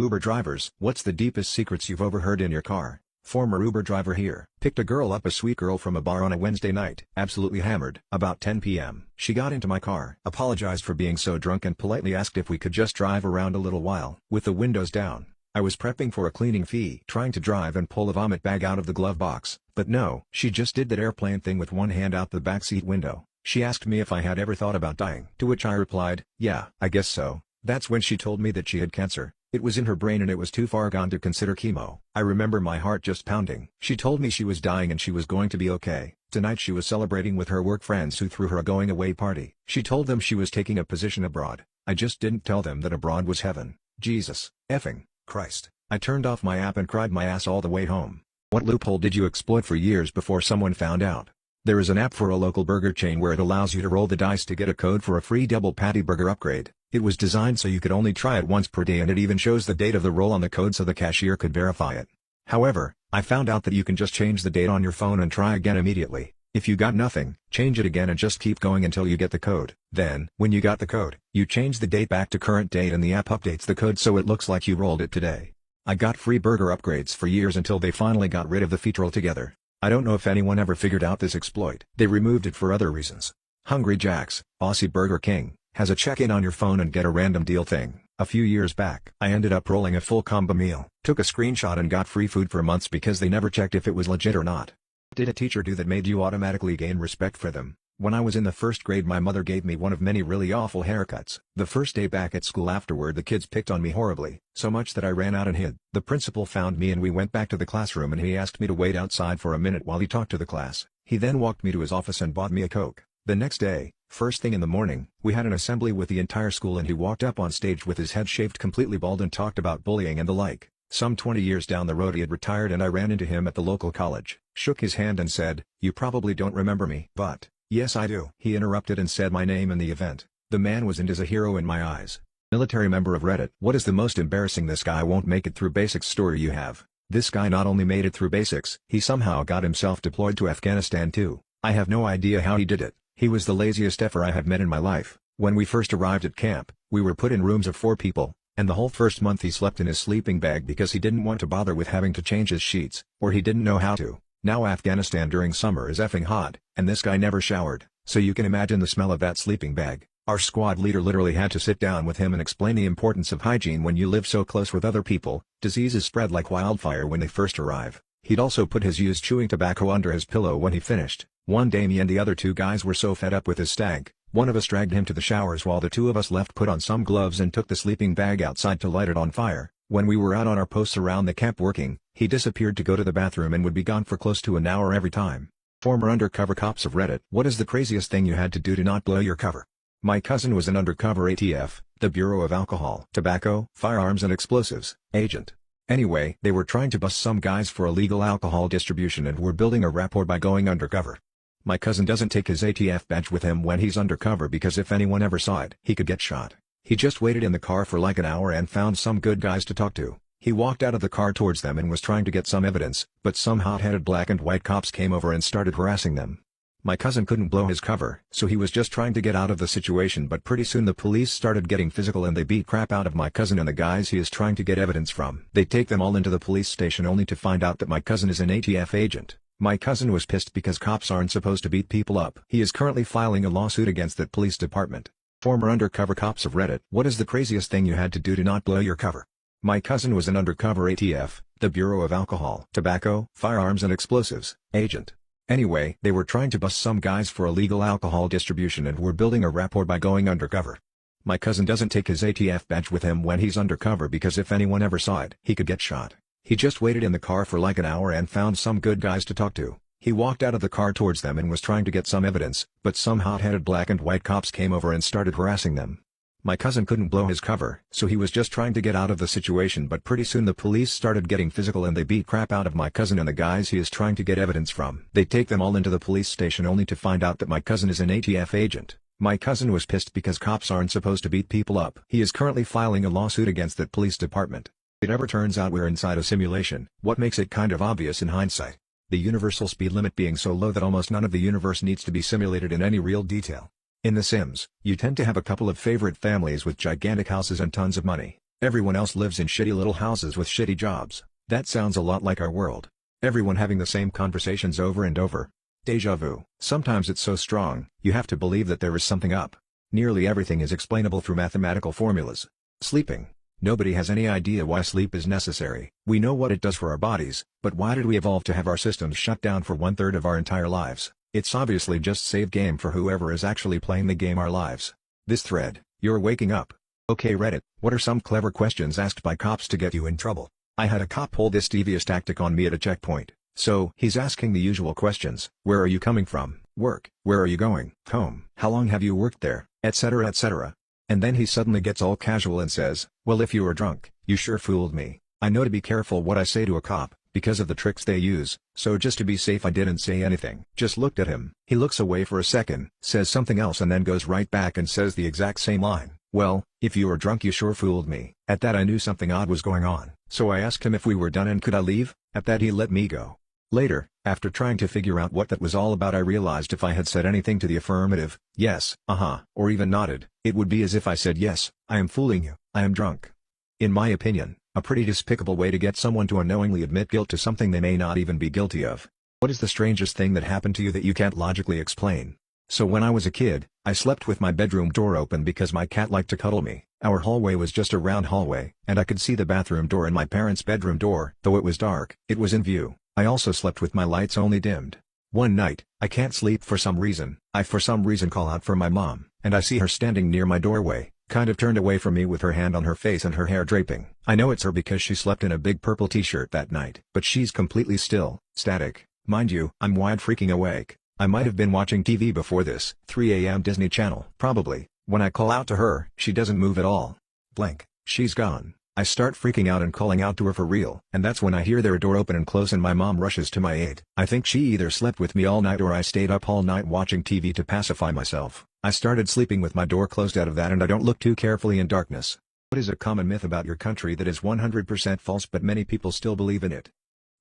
Uber drivers, what's the deepest secrets you've overheard in your car? Former Uber driver here. Picked a girl up, a sweet girl from a bar on a Wednesday night, absolutely hammered. About 10 p.m. She got into my car, apologized for being so drunk and politely asked if we could just drive around a little while, with the windows down. I was prepping for a cleaning fee, trying to drive and pull a vomit bag out of the glove box, but no, she just did that airplane thing with one hand out the backseat window. She asked me if I had ever thought about dying, to which I replied, yeah, I guess so. That's when she told me that she had cancer. It was in her brain and it was too far gone to consider chemo. I remember my heart just pounding. She told me she was dying and she was going to be okay. Tonight she was celebrating with her work friends who threw her a going away party. She told them she was taking a position abroad. I just didn't tell them that abroad was heaven. Jesus effing Christ. I turned off my app and cried my ass all the way home. What loophole did you exploit for years before someone found out? There is an app for a local burger chain where it allows you to roll the dice to get a code for a free double patty burger upgrade. It was designed so you could only try it once per day, and it even shows the date of the roll on the code so the cashier could verify it. However, I found out that you can just change the date on your phone and try again immediately. If you got nothing, change it again and just keep going until you get the code. Then, when you got the code, you change the date back to current date and the app updates the code so it looks like you rolled it today. I got free burger upgrades for years until they finally got rid of the feature altogether. I don't know if anyone ever figured out this exploit. They removed it for other reasons. Hungry Jack's, Aussie Burger King, has a check-in on your phone and get a random deal thing. A few years back, I ended up rolling a full combo meal, took a screenshot and got free food for months because they never checked if it was legit or not. What did a teacher do that made you automatically gain respect for them? When I was in the first grade, my mother gave me one of many really awful haircuts. The first day back at school afterward, the kids picked on me horribly, so much that I ran out and hid. The principal found me and we went back to the classroom and he asked me to wait outside for a minute while he talked to the class. He then walked me to his office and bought me a Coke. The next day, first thing in the morning, we had an assembly with the entire school and he walked up on stage with his head shaved completely bald and talked about bullying and the like. Some 20 years down the road he had retired and I ran into him at the local college, shook his hand and said, "You probably don't remember me." But, yes I do. He interrupted and said my name in the event. The man was and is a hero in my eyes. Military member of Reddit. What is the most embarrassing this guy won't make it through basics story you have? This guy not only made it through basics, he somehow got himself deployed to Afghanistan too. I have no idea how he did it. He was the laziest effer I have met in my life. When we first arrived at camp, we were put in rooms of 4 people, and the whole first month he slept in his sleeping bag because he didn't want to bother with having to change his sheets, or he didn't know how to. Now Afghanistan during summer is effing hot, and this guy never showered, so you can imagine the smell of that sleeping bag. Our squad leader literally had to sit down with him and explain the importance of hygiene when you live so close with other people. Diseases spread like wildfire when they first arrive. He'd also put his used chewing tobacco under his pillow when he finished. One day me and the other 2 guys were so fed up with his stank, one of us dragged him to the showers while the 2 of us left, put on some gloves and took the sleeping bag outside to light it on fire. When we were out on our posts around the camp working, he disappeared to go to the bathroom and would be gone for close to an hour every time. Former undercover cops of Reddit. What is the craziest thing you had to do to not blow your cover? My cousin was an undercover ATF, the Bureau of Alcohol, Tobacco, Firearms and Explosives, agent. Anyway, they were trying to bust some guys for illegal alcohol distribution and were building a rapport by going undercover. My cousin doesn't take his ATF badge with him when he's undercover because if anyone ever saw it, he could get shot. He just waited in the car for like an hour and found some good guys to talk to. He walked out of the car towards them and was trying to get some evidence, but some hot-headed black and white cops came over and started harassing them. My cousin couldn't blow his cover, so he was just trying to get out of the situation, but pretty soon the police started getting physical and they beat crap out of my cousin and the guys he is trying to get evidence from. They take them all into the police station only to find out that my cousin is an ATF agent. My cousin was pissed because cops aren't supposed to beat people up. He is currently filing a lawsuit against that police department. Former undercover cops of Reddit. What is the craziest thing you had to do to not blow your cover? My cousin was an undercover ATF, the Bureau of Alcohol, Tobacco, Firearms and Explosives, agent. Anyway, they were trying to bust some guys for illegal alcohol distribution and were building a rapport by going undercover. My cousin doesn't take his ATF badge with him when he's undercover because if anyone ever saw it, he could get shot. He just waited in the car for like an hour and found some good guys to talk to. He walked out of the car towards them and was trying to get some evidence, but some hot-headed black and white cops came over and started harassing them. My cousin couldn't blow his cover, so he was just trying to get out of the situation, but pretty soon the police started getting physical and they beat crap out of my cousin and the guys he is trying to get evidence from. They take them all into the police station only to find out that my cousin is an ATF agent. My cousin was pissed because cops aren't supposed to beat people up. He is currently filing a lawsuit against that police department. If it ever turns out we're inside a simulation, what makes it kind of obvious in hindsight? The universal speed limit being so low that almost none of the universe needs to be simulated in any real detail. In The Sims, you tend to have a couple of favorite families with gigantic houses and tons of money. Everyone else lives in shitty little houses with shitty jobs. That sounds a lot like our world. Everyone having the same conversations over and over. Deja vu. Sometimes it's so strong, you have to believe that there is something up. Nearly everything is explainable through mathematical formulas. Sleeping. Nobody has any idea why sleep is necessary. We know what it does for our bodies, but why did we evolve to have our systems shut down for 1/3 of our entire lives? It's obviously just save game for whoever is actually playing the game our lives. This thread, you're waking up. Okay Reddit, what are some clever questions asked by cops to get you in trouble? I had a cop pull this devious tactic on me at a checkpoint. So, he's asking the usual questions: where are you coming from? Work. Where are you going? Home. How long have you worked there? Etc. etc. And then he suddenly gets all casual and says, well, if you were drunk, you sure fooled me. I know to be careful what I say to a cop, because of the tricks they use, so just to be safe I didn't say anything. Just looked at him. He looks away for a second, says something else and then goes right back and says the exact same line. Well, if you were drunk you sure fooled me. At that I knew something odd was going on, so I asked him if we were done and could I leave. At that he let me go. Later, after trying to figure out what that was all about, I realized if I had said anything to the affirmative, yes, or even nodded, it would be as if I said yes, I am fooling you, I am drunk. In my opinion, a pretty despicable way to get someone to unknowingly admit guilt to something they may not even be guilty of. What is the strangest thing that happened to you that you can't logically explain? So when I was a kid, I slept with my bedroom door open because my cat liked to cuddle me. Our hallway was just a round hallway, and I could see the bathroom door and my parents' bedroom door. Though it was dark, it was in view. I also slept with my lights only dimmed. One night, I can't sleep for some reason. I for some reason call out for my mom, and I see her standing near my doorway, kind of turned away from me with her hand on her face and her hair draping. I know it's her because she slept in a big purple t-shirt that night. But she's completely still, static. Mind you, I'm wide freaking awake. I might have been watching TV before this, 3 a.m. Disney Channel. Probably. When I call out to her, she doesn't move at all. Blank. She's gone. I start freaking out and calling out to her for real. And that's when I hear their door open and close and my mom rushes to my aid. I think she either slept with me all night or I stayed up all night watching TV to pacify myself. I started sleeping with my door closed out of that and I don't look too carefully in darkness. What is a common myth about your country that is 100% false but many people still believe in it?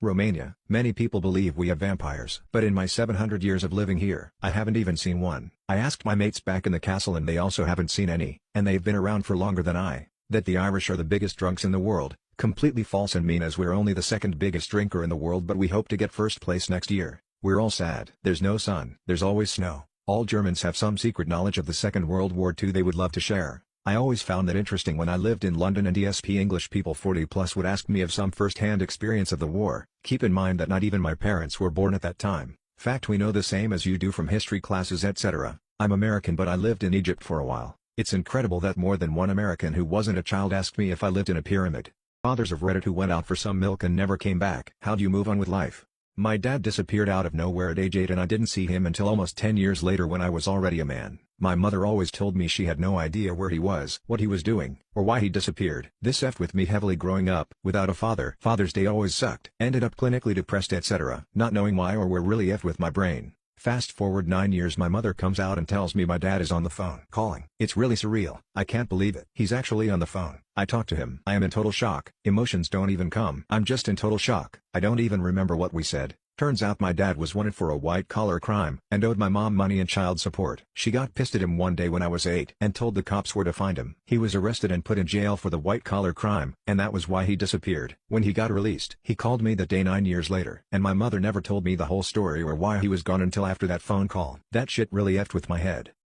Romania. Many people believe we have vampires. But in my 700 years of living here, I haven't even seen one. I asked my mates back in the castle and they also haven't seen any, and they've been around for longer than I. That the Irish are the biggest drunks in the world, completely false and mean as we're only the second biggest drinker in the world but we hope to get first place next year. We're all sad. There's no sun. There's always snow. All Germans have some secret knowledge of the Second World War II they would love to share. I always found that interesting when I lived in London and ESP English people 40 plus would ask me of some first-hand experience of the war. Keep in mind that not even my parents were born at that time. Fact we know the same as you do from history classes etc. I'm American but I lived in Egypt for a while. It's incredible that more than one American who wasn't a child asked me if I lived in a pyramid. Fathers of Reddit who went out for some milk and never came back. How'd you move on with life? My dad disappeared out of nowhere at age 8 and I didn't see him until almost 10 years later when I was already a man. My mother always told me she had no idea where he was, what he was doing, or why he disappeared. This effed with me heavily growing up. Without a father, Father's Day always sucked. Ended up clinically depressed etc. Not knowing why or where really effed with my brain. Fast forward 9 years my mother comes out and tells me my dad is on the phone calling. It's really surreal. I can't believe it. He's actually on the phone. I talk to him. I am in total shock. Emotions don't even come. I'm just in total shock. I don't even remember what we said. Turns out my dad was wanted for a white-collar crime and owed my mom money and child support. She got pissed at him one day when I was 8 and told the cops where to find him. He was arrested and put in jail for the white-collar crime, and that was why he disappeared. When he got released, he called me that day 9 years later, and my mother never told me the whole story or why he was gone until after that phone call. That shit really effed with my head.